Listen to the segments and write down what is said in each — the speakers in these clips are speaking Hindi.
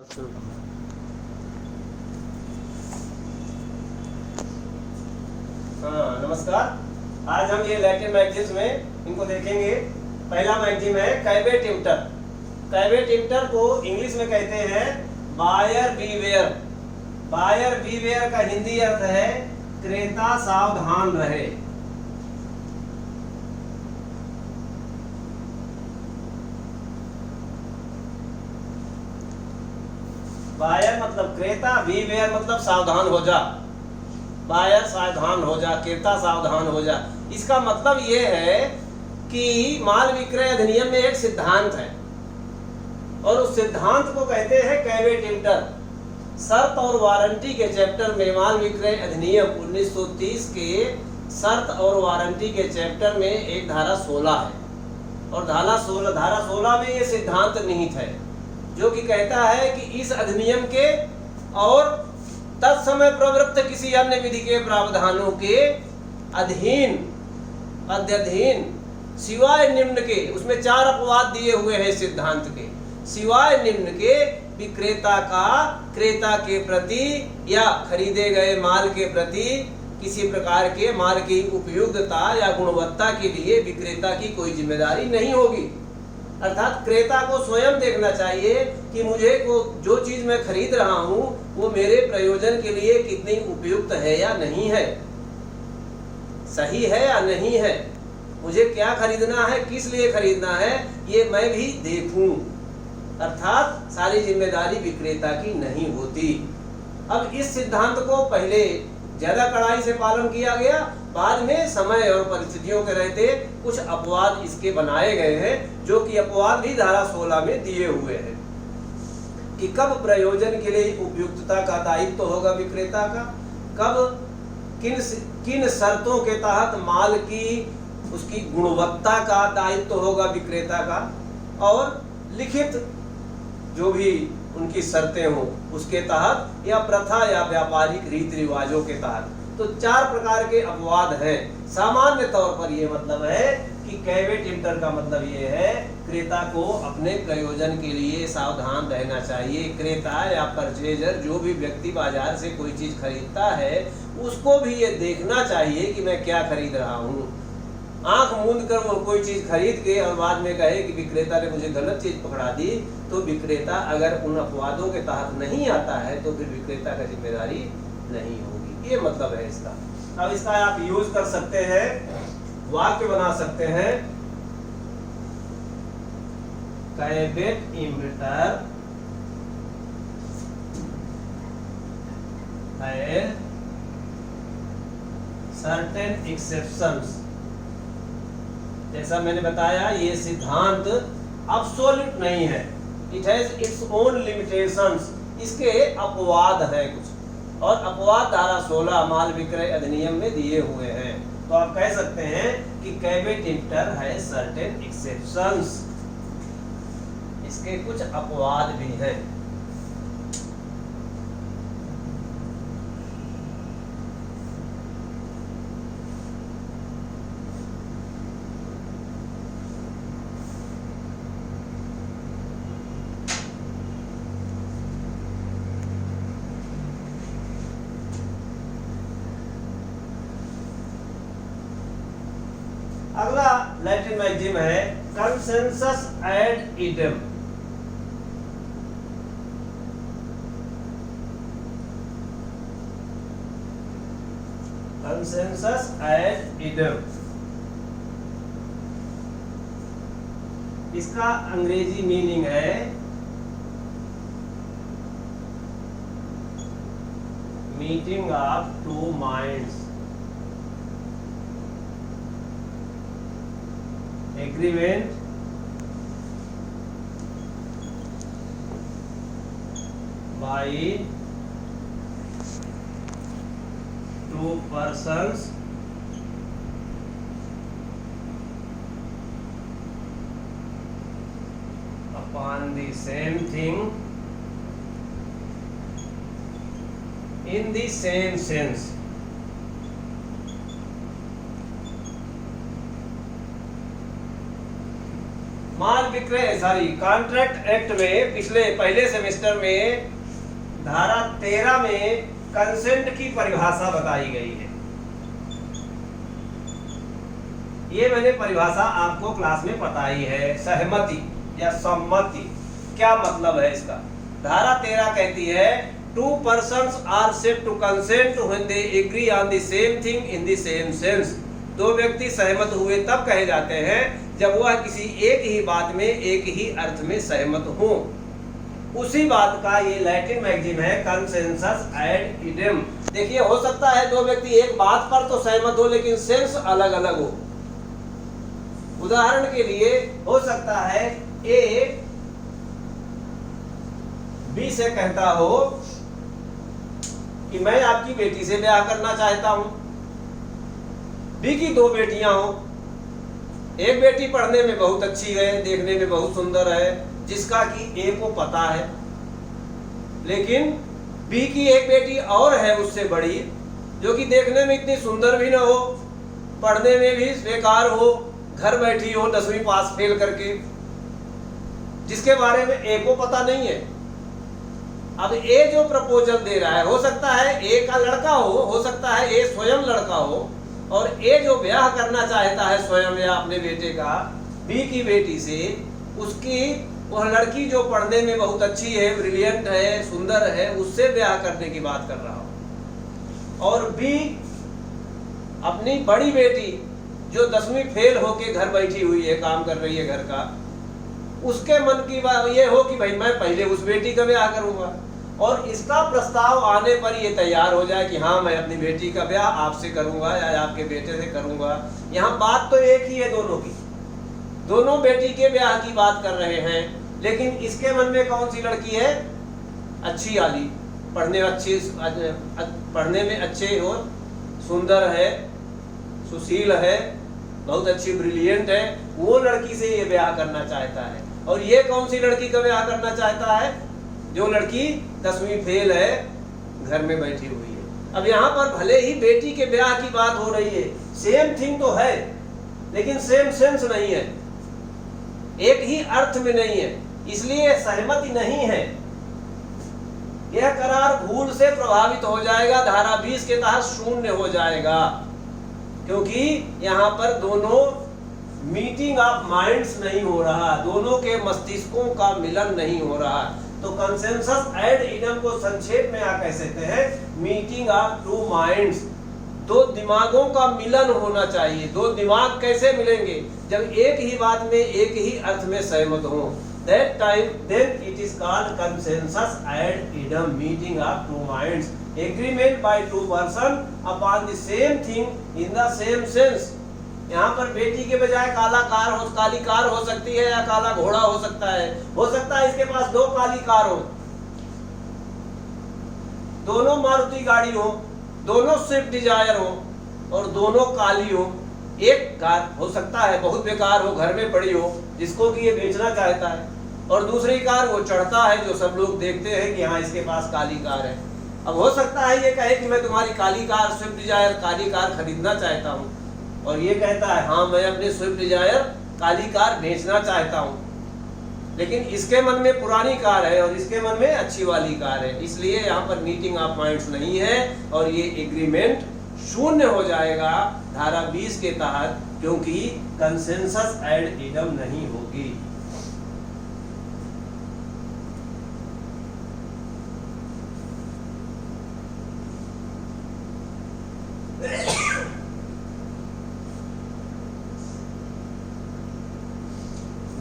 हाँ नमस्कार। आज हम ये लैटिन मैगजीन्स में इनको देखेंगे। पहला मैगजीन है कैबेट इंटर। कैबेट इंटर को इंग्लिश में कहते हैं बायर बीवेयर। बायर बीवेयर का हिंदी अर्थ है क्रेता सावधान रहे। बायर मतलब क्रेता, बीवेयर मतलब सावधान हो जा। बायर सावधान हो जा, क्रेता सावधान हो जा। इसका मतलब ये है कि माल विक्रय अधिनियम में एक सिद्धांत है और उस सिद्धांत को कहते हैं कैबेट इंटर। शर्त और वारंटी के चैप्टर में माल विक्रय अधिनियम 1930 के शर्त और वारंटी के चैप्टर में एक धारा 16 है और धारा 16 में ये सिद्धांत निहित है जो कि कहता है कि इस अधिनियम के और तत्समय प्रवृत्त किसी अन्य विधि के प्रावधानों के अधीन अध्यधीन सिवाय निम्न के, उसमें 4 अपवाद दिए हुए हैं सिद्धांत के, सिवाय निम्न के विक्रेता का क्रेता के प्रति या खरीदे गए माल के प्रति किसी प्रकार के माल की उपयुक्तता या गुणवत्ता के लिए विक्रेता की कोई जिम्मेदारी नहीं होगी। अर्थात क्रेता को स्वयं देखना चाहिए कि मुझे को जो चीज मैं खरीद रहा हूं वो मेरे प्रयोजन के लिए कितनी उपयुक्त है या नहीं है, सही है या नहीं है, मुझे क्या खरीदना है, किस लिए खरीदना है, ये मैं भी देखूं। अर्थात सारी जिम्मेदारी विक्रेता की नहीं होती। अब इस सिद्धांत को पहले ज्यादा कड़ाई से पालन किया गया, बाद में समय और परिस्थितियों के रहते कुछ अपवाद इसके बनाए गए हैं जो कि अपवाद भी धारा 16 में दिए हुए हैं कि कब प्रयोजन के लिए उपयुक्तता का दायित्व तो होगा विक्रेता का, कब किन शर्तों के तहत माल की उसकी गुणवत्ता का दायित्व तो होगा विक्रेता का, और लिखित जो भी उनकी शर्तें हो उसके तहत या प्रथा या व्यापारिक रीति रिवाजों के तहत। तो 4 प्रकार के अपवाद हैं। सामान्य तौर पर यह मतलब है कि कैबेट इंटर का मतलब ये है क्रेता को अपने प्रयोजन के लिए सावधान रहना चाहिए। क्रेता या परचेजर जो भी व्यक्ति बाजार से कोई चीज खरीदता है उसको भी ये देखना चाहिए कि मैं क्या खरीद रहा हूँ। आंख मूंद कर वो कोई चीज खरीद के और बाद में कहे कि विक्रेता ने मुझे गलत चीज पकड़ा दी, तो विक्रेता अगर उन अपवादों के तहत नहीं आता है तो फिर विक्रेता का जिम्मेदारी नहीं होगी। ये मतलब है इसका। अब इसका आप यूज कर सकते हैं, वाक्य बना सकते हैं। कैबेट इंटर है सर्टेन एक्सेप्शंस। जैसा मैंने बताया ये सिद्धांत अब्सोल्यूट नहीं है, it has its own limitations. इसके अपवाद हैं कुछ, और अपवाद धारा 16 माल विक्रय अधिनियम में दिए हुए हैं। तो आप कह सकते हैं कि कैबेट इंटर है सर्टेन एक्सेप्शंस, इसके कुछ अपवाद भी हैं। अगला लैटिन मैगजीम है कंसेंसस एड इडम। कंसेंसस एड इडम, इसका अंग्रेजी मीनिंग है meeting of 2 minds, agreement by 2 persons upon the same thing in the same sense। माल विक्रय कॉन्ट्रैक्ट एक्ट में पहले सेमेस्टर में धारा 13 में कंसेंट की परिभाषा बताई गई है। ये मैंने परिभाषा आपको क्लास में बताई है। सहमति या सम्मति क्या मतलब है इसका? धारा 13 कहती है two persons are said to consent when they agree on the same thing in the same sense. दो व्यक्ति सहमत हुए तब कहे जाते हैं जब वह किसी एक ही बात में एक ही अर्थ में सहमत हो। उसी बात का ये लैटिन मैगजीम है कंसेंसस एड इडेम। देखिए, हो सकता है दो व्यक्ति एक बात पर तो सहमत हो लेकिन सेंस अलग अलग हो। उदाहरण के लिए हो सकता है ए बी से कहता हो कि मैं आपकी बेटी से ब्याह करना चाहता हूं। बी की दो बेटियां हो, एक बेटी पढ़ने में बहुत अच्छी है, देखने में बहुत सुंदर है, जिसका कि ए को पता है, लेकिन बी की एक बेटी और है उससे बड़ी, जो कि देखने में इतनी सुंदर भी ना हो, पढ़ने में भी बेकार हो, घर बैठी हो 10वीं पास फेल करके, जिसके बारे में ए को पता नहीं है। अब ए जो प्रपोजल दे रहा है, हो सकता है ए का लड़का हो सकता है ए स्वयं लड़का हो, और ए जो ब्याह करना चाहता है स्वयं या अपने बेटे का बी की बेटी से, उसकी वह लड़की जो पढ़ने में बहुत अच्छी है, ब्रिलियंट है, सुंदर है, उससे ब्याह करने की बात कर रहा हो। और बी अपनी बड़ी बेटी जो 10वीं फेल होके घर बैठी हुई है, काम कर रही है घर का, उसके मन की बात ये हो कि भाई मैं पहले उस बेटी का ब्याह करूंगा, और इसका प्रस्ताव आने पर ये तैयार हो जाए कि हाँ मैं अपनी बेटी का ब्याह आपसे करूंगा या आपके बेटे से करूंगा। यहाँ बात तो एक ही है दोनों की, दोनों बेटी के ब्याह की बात कर रहे हैं, लेकिन इसके मन में कौन सी लड़की है? अच्छी वाली, पढ़ने में अच्छे हो, सुंदर है, सुशील है, बहुत अच्छी ब्रिलियंट है, वो लड़की से ये ब्याह करना चाहता है। और ये कौन सी लड़की का ब्याह करना चाहता है? जो लड़की 10वीं फेल है, घर में बैठी हुई है। अब यहाँ पर भले ही बेटी के ब्याह की बात हो रही है, सेम थिंग तो है, लेकिन सेम सेंस नहीं है, एक ही अर्थ में नहीं है, इसलिए सहमति नहीं है। यह करार भूल से प्रभावित हो जाएगा, धारा 20 के तहत शून्य हो जाएगा, क्योंकि यहाँ पर दोनों मीटिंग ऑफ माइंड्स नहीं हो रहा, दोनों के मस्तिष्कों का मिलन नहीं हो रहा। तो कंसेंसस एड इडम को संक्षेप में आप कह सकते हैं मीटिंग ऑफ टू माइंड्स। दो दिमागों का मिलन होना चाहिए। दो दिमाग कैसे मिलेंगे? जब एक ही बात में एक ही अर्थ में सहमत हो। That time then it is called consensus ad idem, meeting of two minds, agreement by two person upon the same thing in the same sense। यहाँ पर बेटी के बजाय काली कार हो सकती है, या काला घोड़ा हो सकता है इसके पास दो काली कार हो, दोनों मारुति गाड़ी हो, दोनों स्विफ्ट डिजायर हो, और दोनों काली हो। एक कार हो सकता है बहुत बेकार हो, घर में पड़ी हो, जिसको कि ये बेचना चाहता है, और दूसरी कार वो चढ़ता है, जो सब लोग देखते हैं कि हाँ इसके पास काली कार है। अब हो सकता है ये कहे कि मैं तुम्हारी काली कार स्विफ्ट डिजायर काली कार खरीदना चाहता हूँ, और ये कहता है हाँ मैं अपनी स्विफ्ट डिजायर काली कार बेचना चाहता हूँ, लेकिन इसके मन में पुरानी कार है और इसके मन में अच्छी वाली कार है, इसलिए यहाँ पर मीटिंग ऑफ माइंड्स नहीं है, और ये एग्रीमेंट शून्य हो जाएगा धारा 20 के तहत, क्योंकि कंसेंसस एड इडम नहीं होगी।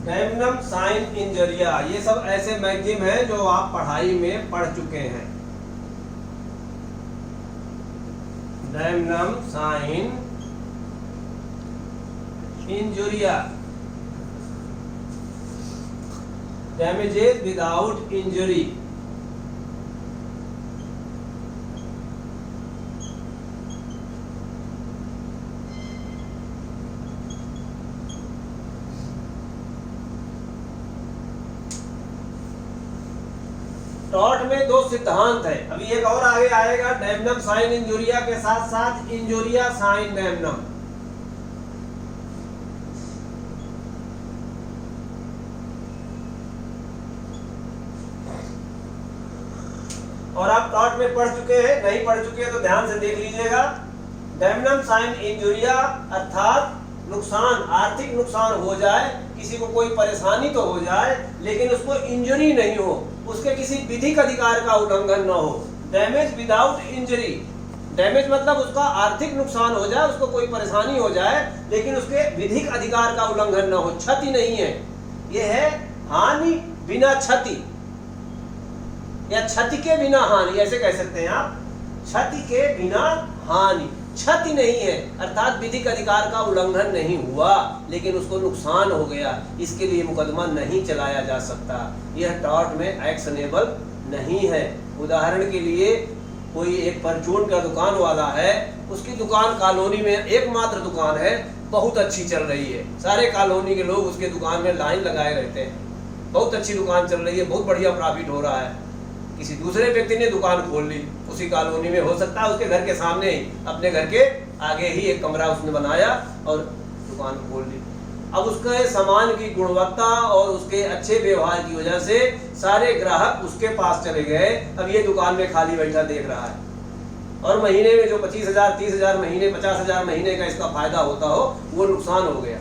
डैमनम साइन इंजरिया, ये सब ऐसे मैगजीन हैं जो आप पढ़ाई में पढ़ चुके हैं। Damnum sine injuria, damages without injury. टॉट में दो सिद्धांत है, अभी एक और आगे आएगा डैमनम साइन इंजुरिया के साथ साथ इंजुरिया साइन डैमनम। और आप टॉट में पढ़ चुके हैं, नहीं पढ़ चुके हैं तो ध्यान से देख लीजिएगा। डैमनम साइन इंजुरिया अर्थात नुकसान, आर्थिक नुकसान हो जाए, किसी को कोई परेशानी तो हो जाए लेकिन उसको इंजरी नहीं हो, उसके किसी विधिक अधिकार का उल्लंघन न हो। डैमेज विदाउट इंजरी, डैमेज मतलब उसका आर्थिक नुकसान हो जाए, उसको कोई परेशानी हो जाए लेकिन उसके विधिक अधिकार का उल्लंघन न हो, क्षति नहीं है। यह है हानि बिना क्षति या क्षति के बिना हानि, ऐसे कह सकते हैं आप। क्षति के बिना हानि, क्षति नहीं है अर्थात विधिक अधिकार का उल्लंघन नहीं हुआ लेकिन उसको नुकसान हो गया, इसके लिए मुकदमा नहीं चलाया जा सकता। यह टॉर्ट में एक्शनेबल नहीं है। उदाहरण के लिए कोई एक परचून का दुकान वाला है, उसकी दुकान कॉलोनी में एकमात्र दुकान है, बहुत अच्छी चल रही है, सारे कॉलोनी के लोग उसके दुकान में लाइन लगाए रहते हैं, बहुत अच्छी दुकान चल रही है, बहुत बढ़िया प्रॉफिट हो रहा है। किसी दूसरे व्यक्ति ने दुकान खोल ली उसी कॉलोनी में, हो सकता है उसके घर के सामने ही, अपने घर के आगे ही एक कमरा उसने बनाया और दुकान खोल ली। अब उसके सामान की गुणवत्ता और उसके अच्छे व्यवहार की वजह से सारे ग्राहक उसके पास चले गए। अब ये दुकान में खाली बैठा देख रहा है और महीने में जो 25,000 30,000 महीने 50,000 महीने का इसका फायदा होता हो वो नुकसान हो गया,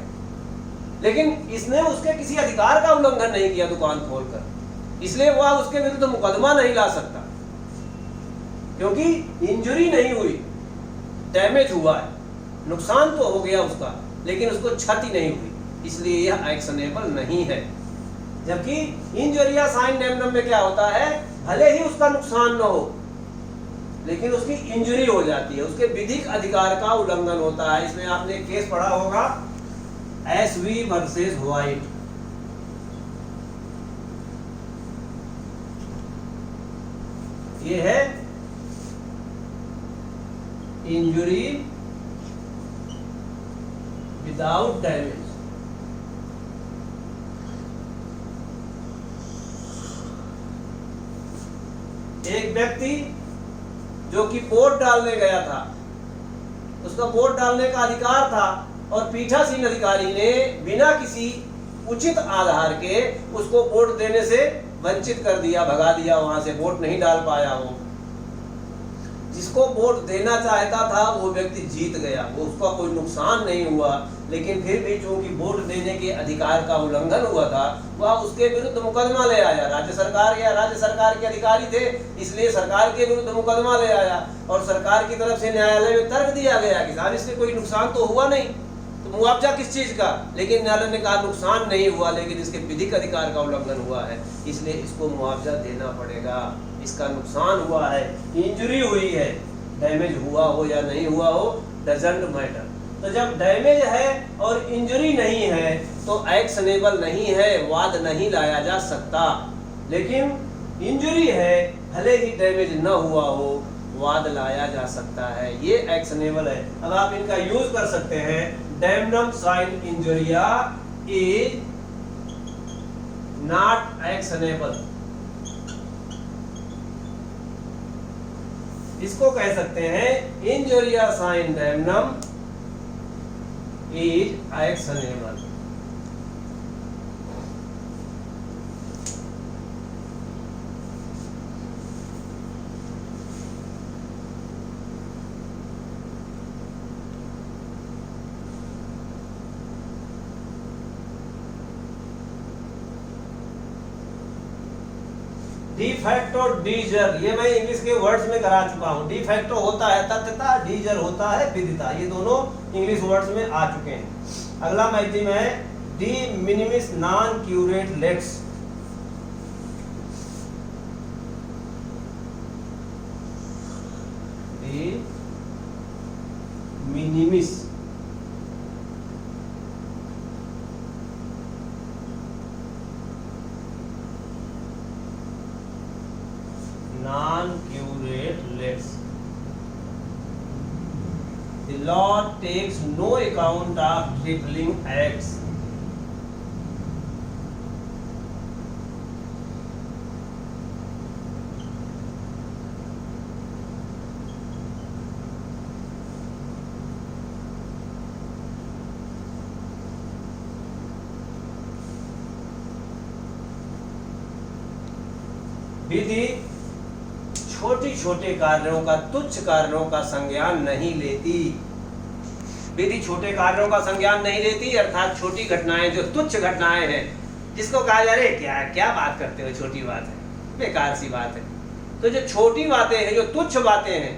लेकिन इसने उसके किसी अधिकार का उल्लंघन नहीं किया दुकान खोलकर, इसलिए वह उसके विरुद्ध मुकदमा नहीं ला सकता क्योंकि इंजरी नहीं हुई, डैमेज हुआ है, नुकसान तो हो गया उसका लेकिन उसको क्षति नहीं हुई, इसलिए यह एक्शनेबल नहीं है। जबकि इंजुरिया साइन डैमनम में क्या होता है, भले ही उसका नुकसान न हो लेकिन उसकी इंजरी हो जाती है, उसके विधिक अधिकार का उल्लंघन होता है। इसमें आपने एक केस पढ़ा होगा, एसवी वर्सेस व्हाइट। ये है इंजुरी विदाउट डैमेज। एक व्यक्ति जो कि वोट डालने गया था, उसका वोट डालने का अधिकार था और पीठासीन अधिकारी ने बिना किसी उचित आधार के उसको वोट देने से वंचित कर दिया, भगा दिया, वहां से वोट नहीं डाल पाया। वो जिसको वोट देना चाहता था वो व्यक्ति जीत गया, वो उसका कोई नुकसान नहीं हुआ, लेकिन फिर भी चूंकि वोट देने के अधिकार का उल्लंघन हुआ था वह उसके विरुद्ध मुकदमा ले आया। राज्य सरकार के अधिकारी थे इसलिए सरकार के विरुद्ध मुकदमा ले आया और सरकार की तरफ से न्यायालय में तर्क दिया गया कि साहब इससे कोई नुकसान तो हुआ नहीं, तो मुआवजा किस चीज का, लेकिन न्यायालय ने कहा नुकसान नहीं हुआ लेकिन इसके विधिक अधिकार का उल्लंघन हुआ है इसलिए इसको मुआवजा देना पड़ेगा, इसका नुकसान हुआ है, इंजरी हुई है, डैमेज हुआ हो या नहीं हुआ हो डजंट मैटर। तो जब डैमेज है और इंजरी नहीं है तो एक्शनेबल नहीं है, वाद नहीं लाया जा सकता। लेकिन इंजरी है, भले ही डैमेज न हुआ हो, वाद लाया जा सकता है, ये एक्शनेबल है। अब आप इनका यूज कर सकते हैं, damnum sine injuria is not actionable, इसको कह सकते हैं injuria sine damnum is actionable. De facto de jure, ये मैं इंग्लिश के वर्ड्स में करा चुका हूँ। डिफैक्टो होता है तथ्यता, डीजर होता है विदिता, ये दोनों इंग्लिश वर्ड्स में आ चुके हैं। अगला मैथिली में है de minimis non curat lex. De minimis non-curate lex. The law takes no account of crippling acts. विधि छोटे छोटे कार्यों का, तुच्छ कार्यों का संज्ञान नहीं लेती। विधि छोटे कार्यों का संज्ञान नहीं लेती, अर्थात छोटी घटनाएं, जो तुच्छ घटनाएं हैं, जिसको कहा जा रहा है क्या क्या बात करते हो, छोटी बात है, बेकार सी बात है। तो जो छोटी बातें हैं, जो तुच्छ बातें हैं,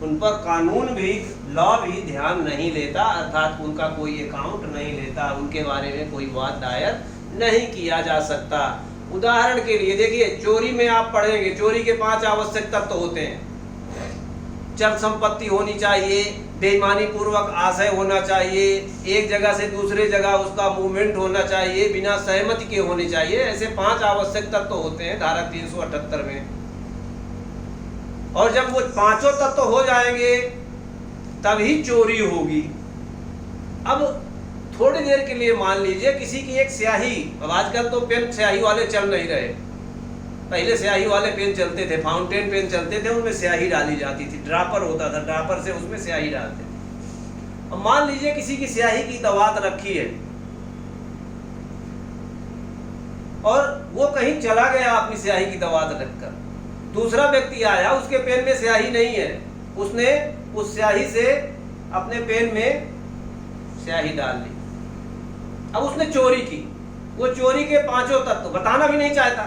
उन पर कानून भी, लॉ भी ध्यान नहीं लेता, अर्थात उनका कोई अकाउंट नहीं लेता, उनके बारे में कोई वाद दायर नहीं किया जा सकता। उदाहरण के लिए देखिए, चोरी में आप पढ़ेंगे, चोरी के 5 आवश्यक तत्व होते हैं। चल संपत्ति होनी चाहिए, बेईमानी पूर्वक आशय होना चाहिए, एक जगह से दूसरे जगह उसका मूवमेंट होना चाहिए, बिना सहमति के होने चाहिए। ऐसे 5 आवश्यक तत्व होते हैं धारा 378 में। और जब वो 5 तत्व हो जाएंगे तभी चोरी होगी। अब थोड़ी देर के लिए मान लीजिए किसी की एक स्याही, अब आजकल तो पेन स्याही वाले चल नहीं रहे, पहले स्याही वाले पेन चलते थे, फाउंटेन पेन चलते थे, उनमें स्याही डाली जाती थी, ड्रापर होता था, ड्रापर से उसमें स्याही डालते थे। अब मान लीजिए किसी की स्याही की दवात रखी है और वो कहीं चला गया अपनी स्याही की दवात रखकर, दूसरा व्यक्ति आया, उसके पेन में स्याही नहीं है, उसने उस स्याही से अपने पेन में स्याही डाल ली। अब उसने चोरी की, वो चोरी के 5 तत्व बताना भी नहीं चाहता,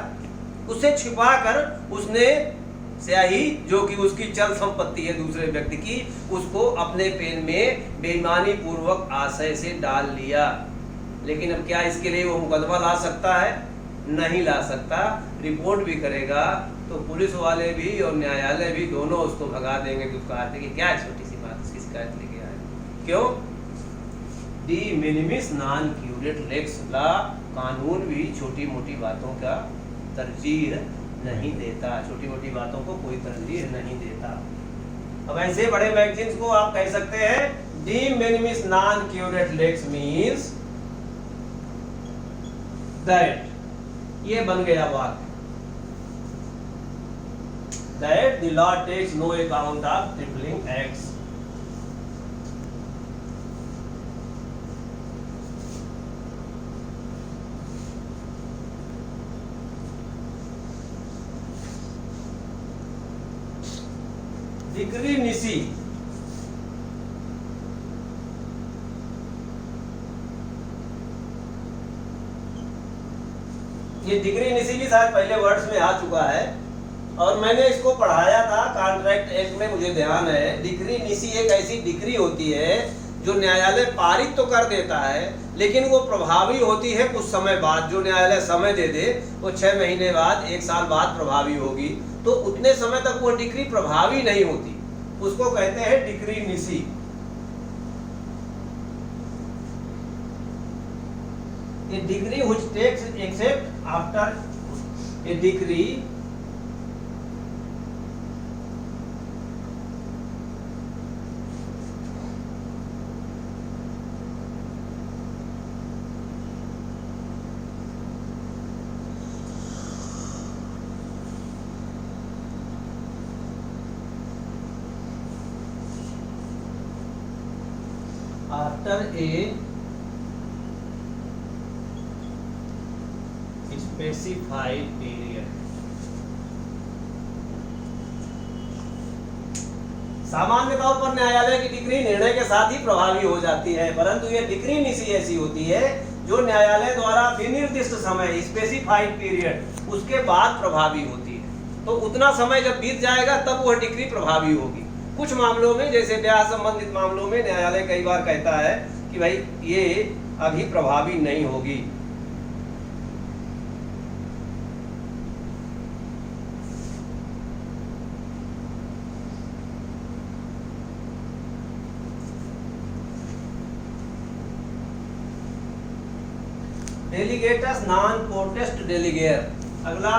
उसे छिपाकर उसने स्याही, जो कि उसकी चल संपत्ति है दूसरे व्यक्ति की, उसको अपने पेन में बेईमानी पूर्वक आशय से डाल लिया। लेकिन अब क्या इसके लिए वो मुकदमा ला सकता है? नहीं ला सकता। रिपोर्ट भी करेगा तो पुलिस वाले भी और न्यायालय भी दोनों उसको भगा देंगे, दुत्कार देंगे, क्या छोटी सी बात, इसकी शिकायत लेके आए। क्यों? D minimis non curat lakes ला, कानून भी छोटी मोटी बातों का तरजीह नहीं देता, छोटी मोटी बातों को कोई तरजीह नहीं देता। अब ऐसे बड़े मैगजीन्स को आप कह सकते हैं de minimis non curat lex means that, ये बन गया वाक्य, that the law takes no account of trifling acts. Decree nisi, ये डिग्री निसी भी शायद पहले वर्ड्स में आ चुका है और मैंने इसको पढ़ाया था कॉन्ट्रैक्ट एक्ट में, मुझे ध्यान है। डिग्री निसी एक ऐसी डिग्री होती है जो न्यायालय पारित तो कर देता है, लेकिन वो प्रभावी होती है कुछ समय बाद। जो न्यायालय समय दे दे वो 6 महीने बाद, 1 साल बाद प्रभावी होगी, तो उतने समय तक वो डिग्री प्रभावी नहीं होती, उसको कहते हैं degree निसी। A degree which takes except after a decree after a specified period। सामान्य तौर पर न्यायालय की डिग्री निर्णय के साथ ही प्रभावी हो जाती है, परंतु ये डिग्री निसी ऐसी होती है जो न्यायालय द्वारा विनिर्दिष्ट समय, स्पेसिफाइड पीरियड, उसके बाद प्रभावी होती है। तो उतना समय जब बीत जाएगा तब वह डिग्री प्रभावी होगी। कुछ मामलों में, जैसे ब्याह संबंधित मामलों में, न्यायालय कई बार कहता है कि भाई ये अभी प्रभावी नहीं होगी। डेलीगेटस नॉन पोटेस्ट डेलीगेयर, अगला